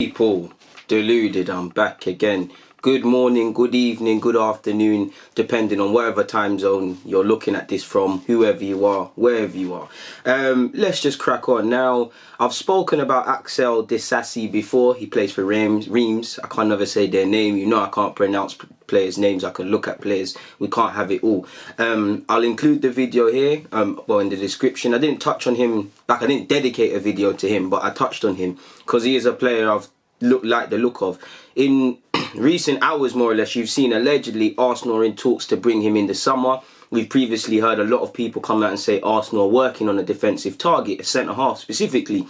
People, Deluded, I'm back again. Good morning, good evening, good afternoon, depending on whatever time zone you're looking at this from, whoever you are, wherever you are. Let's just crack on. Now, I've spoken about Axel Disasi before. He plays for Reims. I can't never say their name. You know I can't pronounce players' names. I can look at players. We can't have it all. I'll include the video here, well, in the description. I didn't touch on him, I didn't dedicate a video to him, but I touched on him because he is a player I've like the look of. In recent hours, more or less, you've seen allegedly Arsenal are in talks to bring him in the summer. We've previously heard a lot of people come out and say Arsenal are working on a defensive target, a centre-half specifically.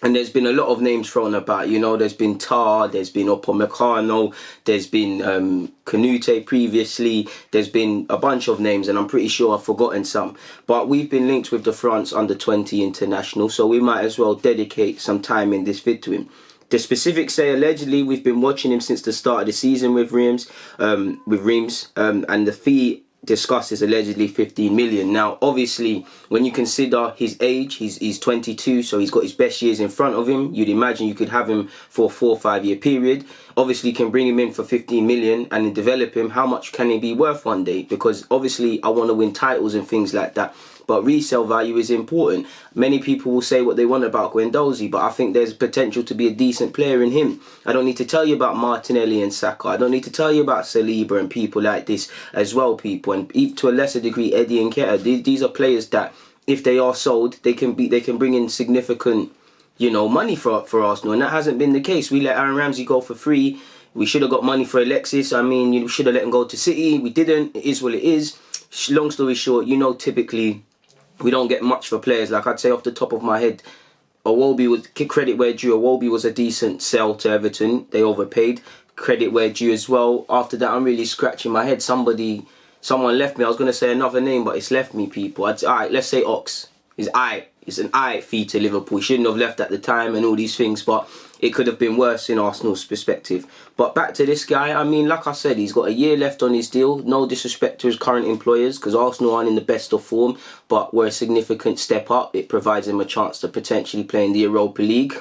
And there's been a lot of names thrown about, you know, there's been Tar, there's been Upamecano, there's been Canute previously, there's been a bunch of names, and I'm pretty sure I've forgotten some. But we've been linked with the France under-20 international, so we might as well dedicate some time in this vid to him. The specifics say allegedly we've been watching him since the start of the season with Reims, and the fee discussed is allegedly 15 million. Now, obviously, when you consider his age, he's 22, so he's got his best years in front of him. You'd imagine you could have him for a 4 or 5 year period. Obviously, you can bring him in for 15 million and develop him. How much can he be worth one day? Because obviously, I want to win titles and things like that. But resale value is important. Many people will say what they want about Guendouzi, but I think there's potential to be a decent player in him. I don't need to tell you about Martinelli and Saka. I don't need to tell you about Saliba and people like this as well, people. And to a lesser degree, Eddie and Nketiah. These are players that, if they are sold, they can bring in significant, you know, money for Arsenal. And that hasn't been the case. We let Aaron Ramsey go for free. We should have got money for Alexis. I mean, you should have let him go to City. We didn't. It is what it is. Long story short, you know, typically we don't get much for players. Like, I'd say off the top of my head, Iwobi was, credit where due, Iwobi was a decent sell to Everton. They overpaid. Credit where due as well. After that, I'm really scratching my head. Someone left me. I was going to say another name, but it's left me, people. Alright, let's say Ox. It's an eye fee to Liverpool. He shouldn't have left at the time and all these things, but it could have been worse in Arsenal's perspective. But back to this guy, I mean, like I said, he's got a year left on his deal. No disrespect to his current employers, because Arsenal aren't in the best of form, but we're a significant step up. It provides him a chance to potentially play in the Europa League.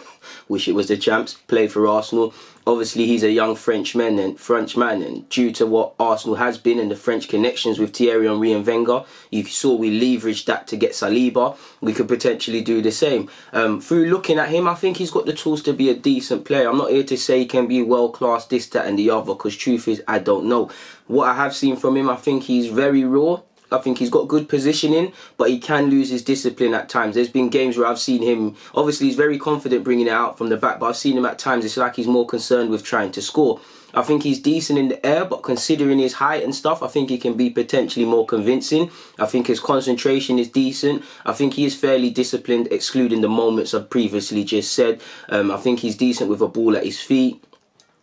Wish it was the champs. Play for Arsenal. Obviously, he's a young Frenchman, and due to what Arsenal has been and the French connections with Thierry Henry and Wenger, you saw we leveraged that to get Saliba. We could potentially do the same. Through looking at him, I think he's got the tools to be a decent player. I'm not here to say he can be world-class, this, that and the other, because truth is, I don't know. What I have seen from him, I think he's very raw. I think he's got good positioning, but he can lose his discipline at times. There's been games where I've seen him, obviously he's very confident bringing it out from the back, but I've seen him at times, it's like he's more concerned with trying to score. I think he's decent in the air, but considering his height and stuff, I think he can be potentially more convincing. I think his concentration is decent. I think he is fairly disciplined, excluding the moments I've previously just said. I think he's decent with a ball at his feet.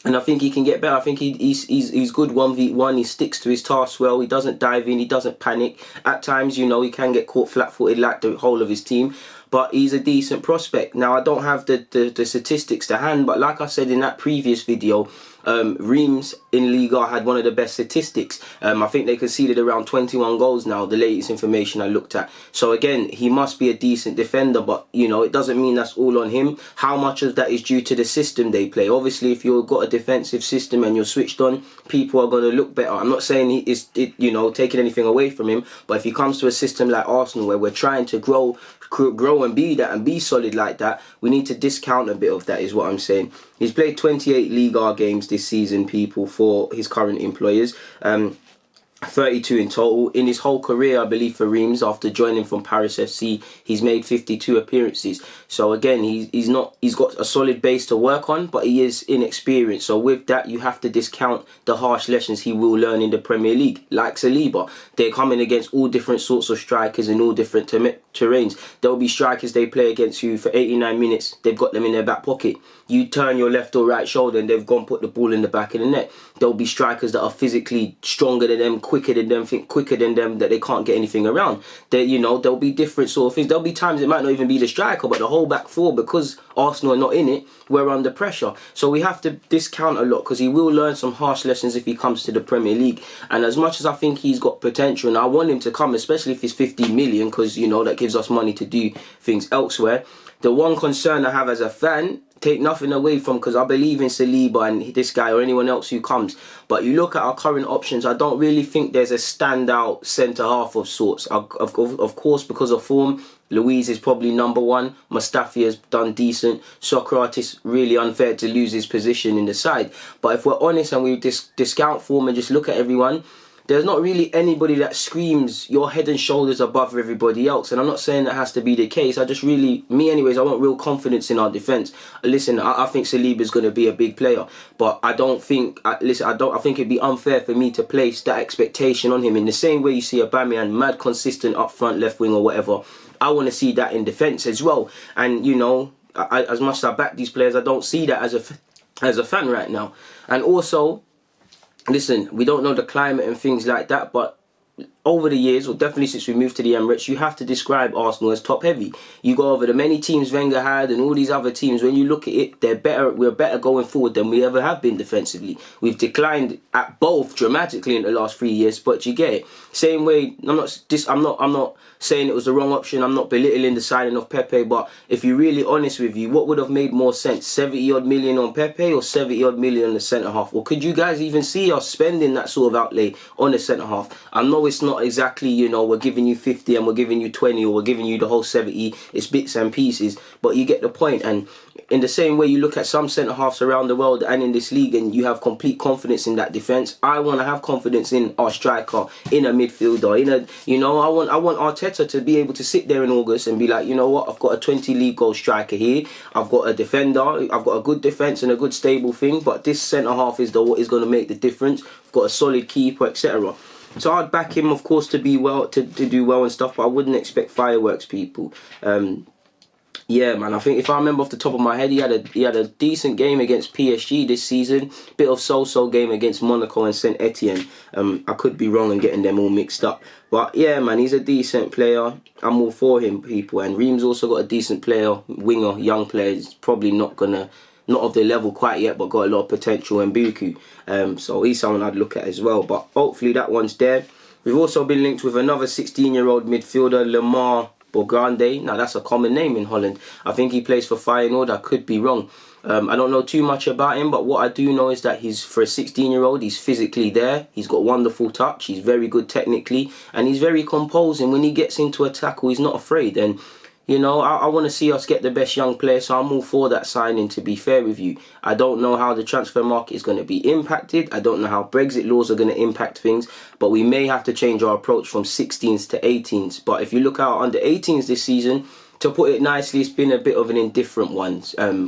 And I think he can get better. I think he's good 1v1. He sticks to his task well. He doesn't dive in. He doesn't panic. At times, you know, he can get caught flat-footed like the whole of his team. But he's a decent prospect. Now, I don't have the statistics to hand, but like I said in that previous video, Reims in Liga had one of the best statistics. I think they conceded around 21 goals now, the latest information I looked at. So again, he must be a decent defender, but you know, it doesn't mean that's all on him. How much of that is due to the system they play? Obviously, if you've got a defensive system and you're switched on, people are going to look better. I'm not saying you know, taking anything away from him, but if he comes to a system like Arsenal where we're trying to grow and be that and be solid like that, we need to discount a bit of that, is what I'm saying. He's played 28 Liga games this season, people, for his current employers. 32 in total. In his whole career, I believe, for Reims, after joining from Paris FC, he's made 52 appearances. So again, he's got a solid base to work on, but he is inexperienced. So with that, you have to discount the harsh lessons he will learn in the Premier League. Like Saliba, they're coming against all different sorts of strikers in all different terrains. There'll be strikers they play against you for 89 minutes. They've got them in their back pocket. You turn your left or right shoulder and they've gone put the ball in the back of the net. There'll be strikers that are physically stronger than them, quicker than them, think quicker than them, that they can't get anything around. You know, there'll be different sort of things. There'll be times it might not even be the striker, but the whole back four, because Arsenal are not in it, we're under pressure. So we have to discount a lot, because he will learn some harsh lessons if he comes to the Premier League. And as much as I think he's got potential, and I want him to come, especially if he's 15 million, because, you know, that gives us money to do things elsewhere. The one concern I have as a fan take nothing away from, because I believe in Saliba and this guy or anyone else who comes. But you look at our current options, I don't really think there's a standout centre-half of sorts. Of course, because of form, Luiz is probably number one. Mustafi has done decent. Socrates, really unfair to lose his position in the side. But if we're honest and we discount form and just look at everyone, there's not really anybody that screams you're head and shoulders above everybody else. And I'm not saying that has to be the case. I just really, me anyways, I want real confidence in our defence. Listen, I think Saliba is going to be a big player. But I don't think, I think it'd be unfair for me to place that expectation on him. In the same way you see Aubameyang, mad consistent up front, left wing or whatever. I want to see that in defence as well. And, you know, as much as I back these players, I don't see that as a fan right now. And also, listen, we don't know the climate and things like that, but over the years, or definitely since we moved to the Emirates, you have to describe Arsenal as top heavy. You go over the many teams Wenger had and all these other teams, when you look at it, they're better. We're better going forward than we ever have been defensively. We've declined at both dramatically in the last 3 years, but you get it. Same way, I'm not saying it was the wrong option. I'm not belittling the signing of Pepe, but if you're really honest with you, what would have made more sense? 70 odd million on Pepe or 70 odd million on the centre half? Or could you guys even see us spending that sort of outlay on the centre half? I know it's not exactly, you know, we're giving you 50 and we're giving you 20 or we're giving you the whole 70. It's bits and pieces, but you get the point. And in the same way you look at some centre halves around the world and in this league and you have complete confidence in that defence, I want to have confidence in our striker, in a midfielder, I want Arteta to be able to sit there in August and be like, you know what, I've got a 20 league goal striker here, I've got a defender, I've got a good defence and a good stable thing, but this centre half is what is going to make the difference. I've got a solid keeper, etc. So I'd back him, of course, to be well, to do well and stuff, but I wouldn't expect fireworks, people. Yeah, man, I think if I remember off the top of my head, he had a decent game against PSG this season. Bit of so-so game against Monaco and Saint Etienne. I could be wrong and getting them all mixed up. But yeah, man, he's a decent player. I'm all for him, people. And Reem's also got a decent player, winger, young player. He's probably not of the level quite yet, but got a lot of potential in Buku. So he's someone I'd look at as well. But hopefully that one's there. We've also been linked with another 16-year-old midfielder, Lemar Bogrande. Now, that's a common name in Holland. I think he plays for Feyenoord. I could be wrong. I don't know too much about him, but what I do know is that for a 16-year-old, he's physically there. He's got wonderful touch. He's very good technically, and he's very composing. When he gets into a tackle, he's not afraid. And you know, I want to see us get the best young player, so I'm all for that signing, to be fair with you. I don't know how the transfer market is going to be impacted. I don't know how Brexit laws are going to impact things, but we may have to change our approach from 16s to 18s. But if you look at our under 18s this season, to put it nicely, it's been a bit of an indifferent one.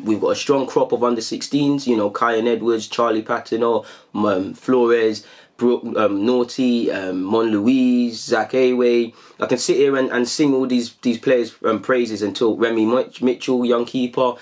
We've got a strong crop of under 16s, you know, Kyan Edwards, Charlie Patino, Flores, Naughty, Mon Louise, Zach Away. I can sit here and sing all these players' praises until Remy Mitchell, young keeper,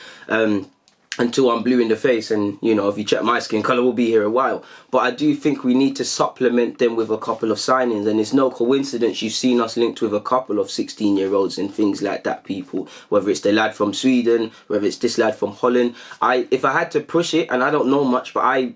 until I'm blue in the face. And you know, if you check my skin colour, we'll be here a while. But I do think we need to supplement them with a couple of signings, and it's no coincidence you've seen us linked with a couple of 16-year-olds and things like that, people. Whether it's the lad from Sweden, whether it's this lad from Holland. If I had to push it, and I don't know much, but I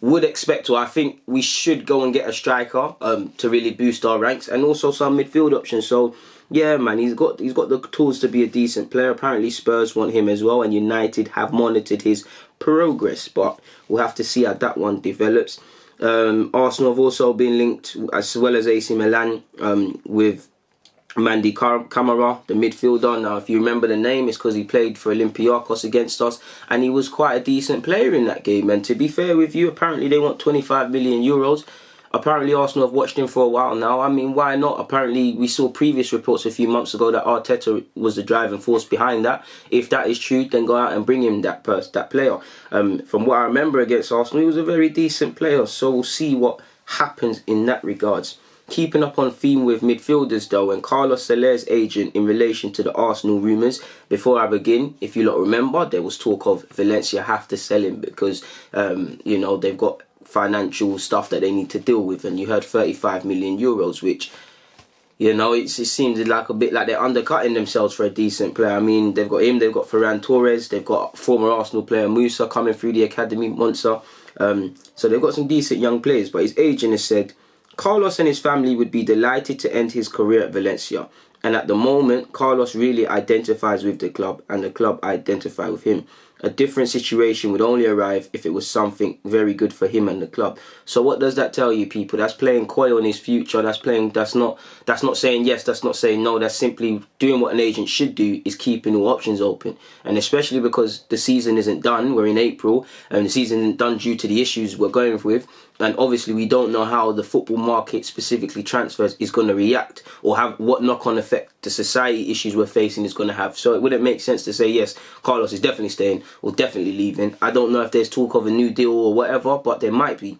would expect to. I think we should go and get a striker to really boost our ranks, and also some midfield options. So yeah, man, he's got the tools to be a decent player. Apparently Spurs want him as well, and United have monitored his progress, but we'll have to see how that one develops. Arsenal have also been linked, as well as AC Milan, with Mandy Camara, the midfielder. Now, if you remember the name, it's because he played for Olympiacos against us, and he was quite a decent player in that game. And to be fair with you, apparently they want 25 million euros. Apparently Arsenal have watched him for a while now. I mean, why not? Apparently we saw previous reports a few months ago that Arteta was the driving force behind that. If that is true, then go out and bring him that player. From what I remember against Arsenal, he was a very decent player. So we'll see what happens in that regards. Keeping up on theme with midfielders though, and Carlos Soler's agent in relation to the Arsenal rumours. Before I begin, if you lot remember, there was talk of Valencia have to sell him because, you know, they've got financial stuff that they need to deal with, and you heard 35 million euros, which, you know, it seems like a bit like they're undercutting themselves for a decent player. I mean, they've got him, they've got Ferran Torres, they've got former Arsenal player Musa coming through the academy, Monza. So they've got some decent young players, but his agent has said Carlos and his family would be delighted to end his career at Valencia. And at the moment, Carlos really identifies with the club and the club identify with him. A different situation would only arrive if it was something very good for him and the club. So what does that tell you, people? That's playing coy on his future. That's not saying yes, that's not saying no. That's simply doing what an agent should do, is keeping all options open. And especially because the season isn't done, we're in April, and the season isn't done due to the issues we're going with. And obviously we don't know how the football market, specifically transfers, is going to react, or have what knock-on effect the society issues we're facing is going to have. So it wouldn't make sense to say, yes, Carlos is definitely staying or definitely leaving. I don't know if there's talk of a new deal or whatever, but there might be.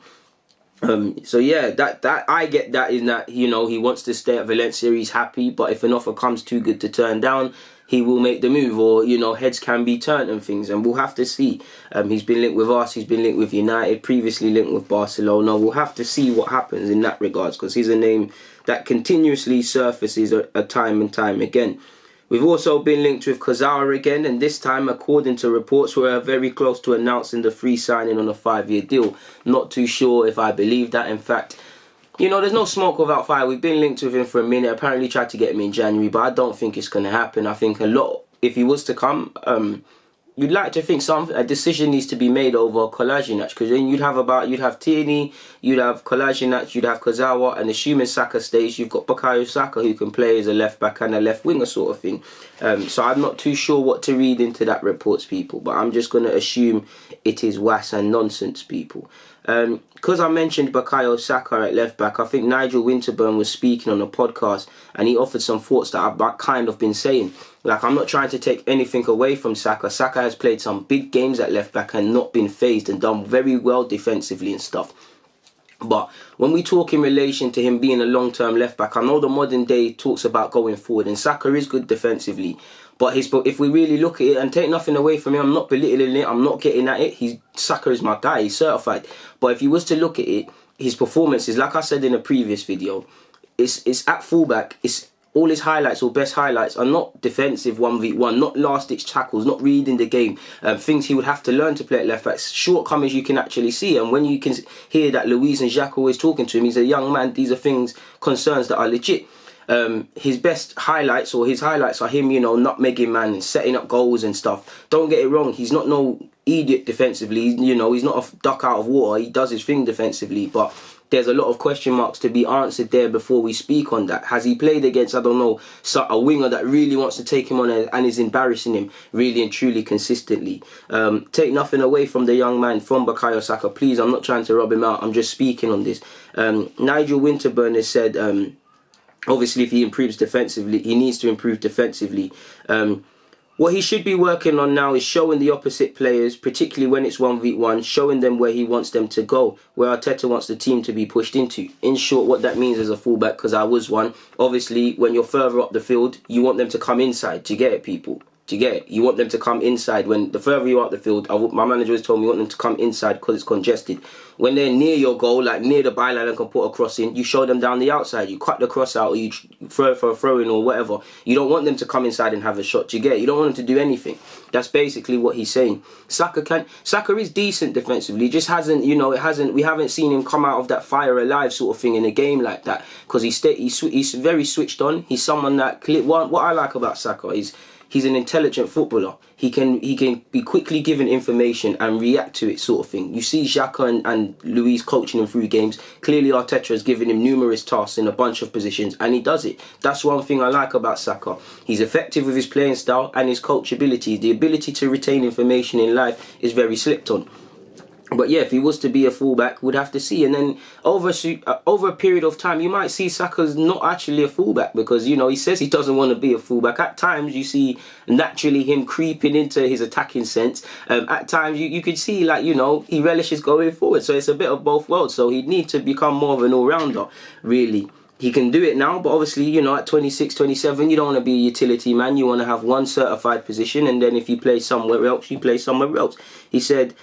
So yeah, that I get that, in that, you know, he wants to stay at Valencia, he's happy, but if an offer comes too good to turn down, he will make the move, or, you know, heads can be turned and things, and we'll have to see. He's been linked with us, he's been linked with United, previously linked with Barcelona. We'll have to see what happens in that regards, because he's a name that continuously surfaces a time and time again. We've also been linked with Kurzawa again, and this time, according to reports, we're very close to announcing the free signing on a 5-year deal. Not too sure if I believe that. In fact, you know, there's no smoke without fire. We've been linked with him for a minute. Apparently tried to get him in January, but I don't think it's going to happen. I think if he was to come, you'd like to think a decision needs to be made over Kolasinac, because then you'd have Tierney, you'd have Kolasinac, you'd have Kurzawa, and assuming Saka stays, you've got Bukayo Saka, who can play as a left back and a left winger sort of thing. So I'm not too sure what to read into that reports, people, but I'm just going to assume it is was and nonsense, people. Because I mentioned Bukayo Saka at left back, I think Nigel Winterburn was speaking on a podcast, and he offered some thoughts that I've kind of been saying. Like, I'm not trying to take anything away from Saka. Saka has played some big games at left back and not been phased, and done very well defensively and stuff. But when we talk in relation to him being a long-term left back, I know the modern day talks about going forward, and Saka is good defensively. But if we really look at it, and take nothing away from him, I'm not belittling it, I'm not getting at it. Saka is my guy, he's certified. But if you was to look at it, his performances, like I said in a previous video, it's at fullback, it's all his highlights or best highlights are not defensive 1v1, not last-ditch tackles, not reading the game, things he would have to learn to play at left back, shortcomings you can actually see. And when you can hear that Luis and Jacques always talking to him, he's a young man, these are concerns that are legit. His best highlights, or his highlights, are him, you know, nutmegging man and setting up goals and stuff. Don't get it wrong, he's not no idiot defensively, you know, he's not a duck out of water, he does his thing defensively, but there's a lot of question marks to be answered there before we speak on that. Has he played against, I don't know, a winger that really wants to take him on and is embarrassing him really and truly consistently? Take nothing away from the young man, from Bukayo Saka, please, I'm not trying to rub him out, I'm just speaking on this. Nigel Winterburn has said, obviously if he improves defensively, he needs to improve defensively. What he should be working on now is showing the opposite players, particularly when it's 1v1, showing them where he wants them to go, where Arteta wants the team to be pushed into. In short, what that means as a fullback, because I was one, obviously when you're further up the field, you want them to come inside. Do you get it, people? Do you get it? You want them to come inside. When the further you are up the field, my manager has told me you want them to come inside because it's congested. When they're near your goal, like near the byline and can put a cross in, you show them down the outside. You cut the cross out, or you throw it for a throw-in or whatever. You don't want them to come inside and have a shot. Do you get it? You don't want them to do anything. That's basically what he's saying. Saka is decent defensively. Just hasn't, you know, we haven't seen him come out of that fire alive sort of thing in a game like that, because he's very switched on. He's someone that what I like about Saka is he's an intelligent footballer. He can be quickly given information and react to it, sort of thing. You see Xhaka and Luis coaching him through games. Clearly Arteta has given him numerous tasks in a bunch of positions, and he does it. That's one thing I like about Saka. He's effective with his playing style and his coachability. The ability to retain information in life is very slipped on. But yeah, if he was to be a fullback, we'd have to see. And then over a period of time, you might see Saka's not actually a fullback, because, you know, he says he doesn't want to be a fullback. At times, you see naturally him creeping into his attacking sense. At times, you could see, like, you know, he relishes going forward. So it's a bit of both worlds. So he'd need to become more of an all-rounder, really. He can do it now, but obviously, you know, at 26, 27, you don't want to be a utility man. You want to have one certified position, and then if you play somewhere else, you play somewhere else. He said,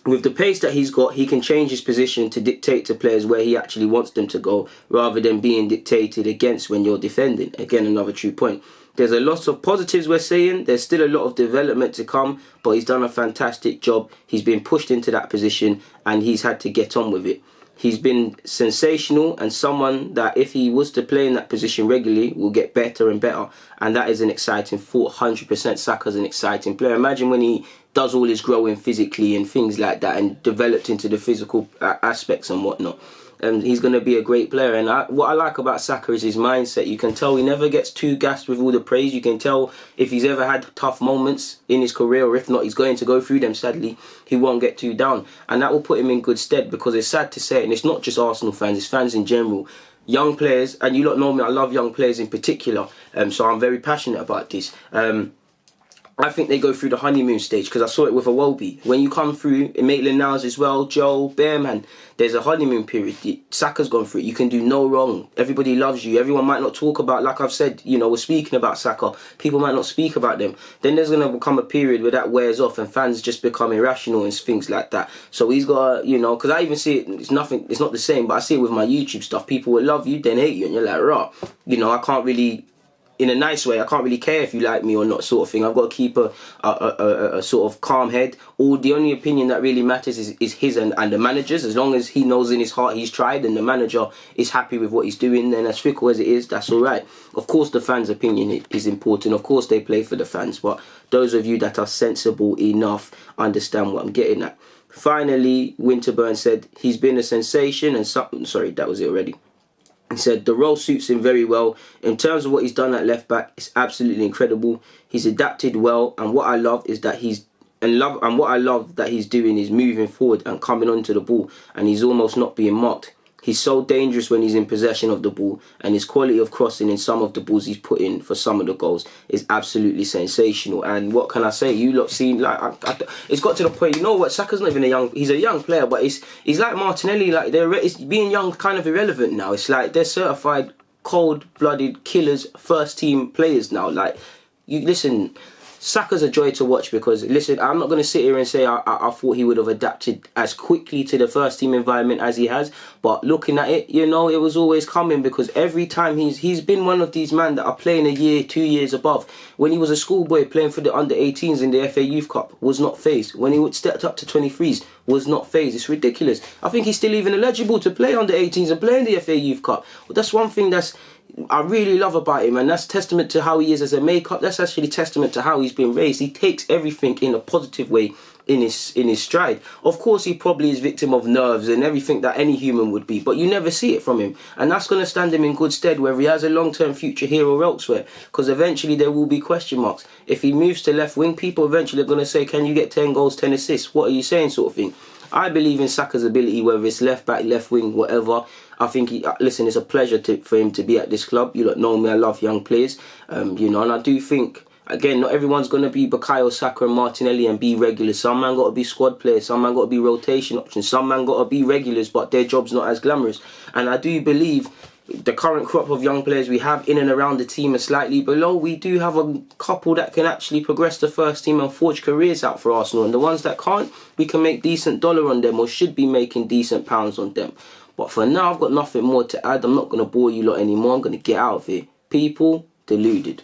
with the pace that he's got, he can change his position to dictate to players where he actually wants them to go, rather than being dictated against when you're defending. Again, another true point. There's a lot of positives we're saying. There's still a lot of development to come, but he's done a fantastic job. He's been pushed into that position, and he's had to get on with it. He's been sensational and someone that if he was to play in that position regularly will get better and better. And that is an exciting thought. 100% Saka's an exciting player. Imagine when he does all his growing physically and things like that and developed into the physical aspects and whatnot. He's going to be a great player. And what I like about Saka is his mindset. You can tell he never gets too gassed with all the praise. You can tell if he's ever had tough moments in his career, or if not, he's going to go through them, sadly, he won't get too down. And that will put him in good stead, because it's sad to say, and it's not just Arsenal fans, it's fans in general. Young players, and you lot know me, I love young players in particular, so I'm very passionate about this. I think they go through the honeymoon stage, because I saw it with Iwobi. When you come through, Maitland-Niles as well, Joe, Bearman, there's a honeymoon period. Saka's gone through it. You can do no wrong. Everybody loves you. Everyone might not talk about, like I've said, you know, we're speaking about Saka. People might not speak about them. Then there's going to become a period where that wears off and fans just become irrational and things like that. So he's got, you know, because I even see it, it's not the same, but I see it with my YouTube stuff. People will love you, then hate you, and you're like, rah. You know, I can't really, in a nice way, I can't really care if you like me or not, sort of thing. I've got to keep a sort of calm head. The only opinion that really matters is his and the manager's. As long as he knows in his heart he's tried and the manager is happy with what he's doing, then as fickle as it is, that's all right. Of course, the fans' opinion is important. Of course, they play for the fans. But those of you that are sensible enough understand what I'm getting at. Finally, Winterburn said he's been a sensation and something. Sorry, that was it already. He said the role suits him very well. In terms of what he's done at left back, it's absolutely incredible. He's adapted well, and what I love is that he's doing is moving forward and coming onto the ball, and he's almost not being marked. He's so dangerous when he's in possession of the ball, and his quality of crossing in some of the balls he's put in for some of the goals is absolutely sensational. And what can I say? You lot seen, like, it's got to the point, you know what, Saka's not even he's a young player, but he's like Martinelli, like, it's being young kind of irrelevant now. It's like they're certified cold-blooded killers, first-team players now. Like, you listen, Saka's a joy to watch, because, listen, I'm not going to sit here and say I thought he would have adapted as quickly to the first team environment as he has, but looking at it, you know, it was always coming, because every time he's been one of these men that are playing a year, 2 years above. When he was a schoolboy playing for the under-18s in the FA Youth Cup, was not phased. When he stepped up to 23s, was not phased. It's ridiculous. I think he's still even eligible to play under-18s and play in the FA Youth Cup. Well, that's one thing I really love about him, and that's testament to how he is as a makeup. That's actually testament to how he's been raised. He takes everything in a positive way in his stride. Of course, he probably is victim of nerves and everything that any human would be, but you never see it from him, and that's going to stand him in good stead whether he has a long-term future here or elsewhere, because eventually there will be question marks. If he moves to left wing, people eventually are going to say, can you get 10 goals, 10 assists? What are you saying, sort of thing. I believe in Saka's ability, whether it's left back, left wing, whatever. I think, listen, it's a pleasure for him to be at this club. You lot know me, I love young players, you know, and I do think, again, not everyone's going to be Bukayo Saka and Martinelli and be regulars. Some man got to be squad players, some man got to be rotation options, some man got to be regulars, but their job's not as glamorous. And I do believe the current crop of young players we have in and around the team are slightly below. We do have a couple that can actually progress the first team and forge careers out for Arsenal, and the ones that can't, we can make decent dollar on them, or should be making decent pounds on them. But for now, I've got nothing more to add. I'm not going to bore you lot anymore. I'm going to get out of here. People, deluded.